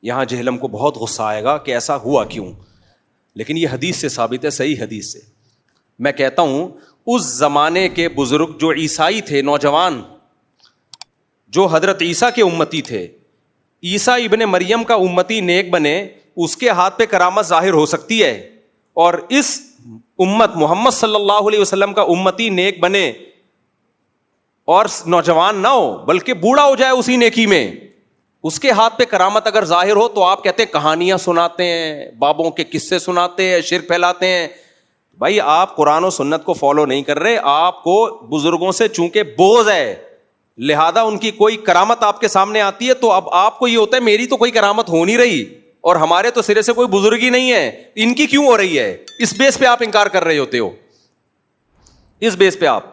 یہاں جہلم کو بہت غصہ آئے گا کہ ایسا ہوا کیوں، لیکن یہ حدیث سے ثابت ہے، صحیح حدیث سے. میں کہتا ہوں اس زمانے کے بزرگ جو عیسائی تھے، نوجوان جو حضرت عیسیٰ کے امتی تھے، عیسیٰ ابن مریم کا امتی نیک بنے، اس کے ہاتھ پہ کرامت ظاہر ہو سکتی ہے، اور اس امت محمد صلی اللہ علیہ وسلم کا امتی نیک بنے اور نوجوان نہ ہو بلکہ بوڑھا ہو جائے اسی نیکی میں، اس کے ہاتھ پہ کرامت اگر ظاہر ہو تو آپ کہتے ہیں کہانیاں سناتے ہیں، بابوں کے قصے سناتے ہیں، شرک پھیلاتے ہیں. بھائی آپ قرآن و سنت کو فالو نہیں کر رہے، آپ کو بزرگوں سے چونکہ بغض ہے لہذا ان کی کوئی کرامت آپ کے سامنے آتی ہے تو اب آپ کو یہ ہوتا ہے میری تو کوئی کرامت ہو نہیں رہی اور ہمارے تو سرے سے کوئی بزرگی نہیں ہے، ان کی کیوں ہو رہی ہے؟ اس بیس پہ آپ انکار کر رہے ہوتے ہو، اس بیس پہ آپ.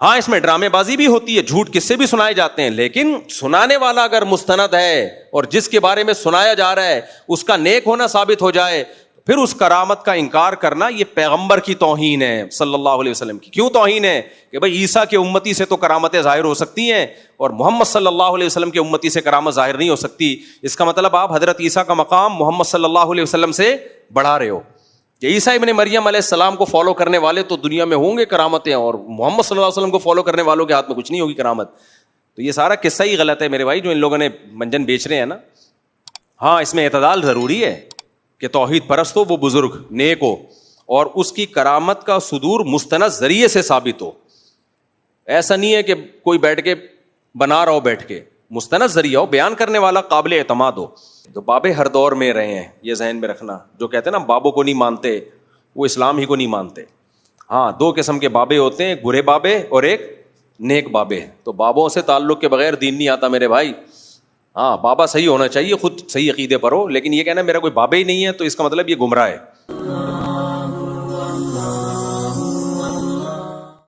ہاں اس میں ڈرامے بازی بھی ہوتی ہے، جھوٹ قصے بھی سنائے جاتے ہیں، لیکن سنانے والا اگر مستند ہے اور جس کے بارے میں سنایا جا رہا ہے اس کا نیک ہونا ثابت ہو جائے، پھر اس کرامت کا انکار کرنا یہ پیغمبر کی توہین ہے صلی اللہ علیہ وسلم کی. کیوں توہین ہے؟ کہ بھائی عیسیٰ کے امتی سے تو کرامتیں ظاہر ہو سکتی ہیں اور محمد صلی اللہ علیہ وسلم کے امتی سے کرامت ظاہر نہیں ہو سکتی. اس کا مطلب آپ حضرت عیسیٰ کا مقام محمد صلی اللہ علیہ وسلم سے بڑھا رہے ہو. کہ عیسیٰ ابن مریم علیہ السلام کو فالو کرنے والے تو دنیا میں ہوں گے کرامتیں، اور محمد صلی اللہ علیہ وسلم کو فالو کرنے والوں کے ہاتھ میں کچھ نہیں ہوگی کرامت. تو یہ سارا قصہ ہی غلط ہے میرے بھائی جو ان لوگوں نے منجن بیچ رہے ہیں نا. ہاں اس میں اعتدال ضروری ہے کہ توحید پرست ہو، وہ بزرگ نیک ہو اور اس کی کرامت کا صدور مستند ذریعے سے ثابت ہو. ایسا نہیں ہے کہ کوئی بیٹھ کے بنا رہا ہو، بیٹھ کے مستند ذریعہ ہو، بیان کرنے والا قابل اعتماد ہو. تو بابے ہر دور میں رہے ہیں، یہ ذہن میں رکھنا. جو کہتے ہیں نا بابوں کو نہیں مانتے وہ اسلام ہی کو نہیں مانتے. ہاں دو قسم کے بابے ہوتے ہیں، برے بابے اور ایک نیک بابے. تو بابوں سے تعلق کے بغیر دین نہیں آتا میرے بھائی. ہاں بابا صحیح ہونا چاہیے، خود صحیح عقیدے پر ہو، لیکن یہ کہنا میرا کوئی بابا ہی نہیں ہے تو اس کا مطلب یہ گمراہ ہے.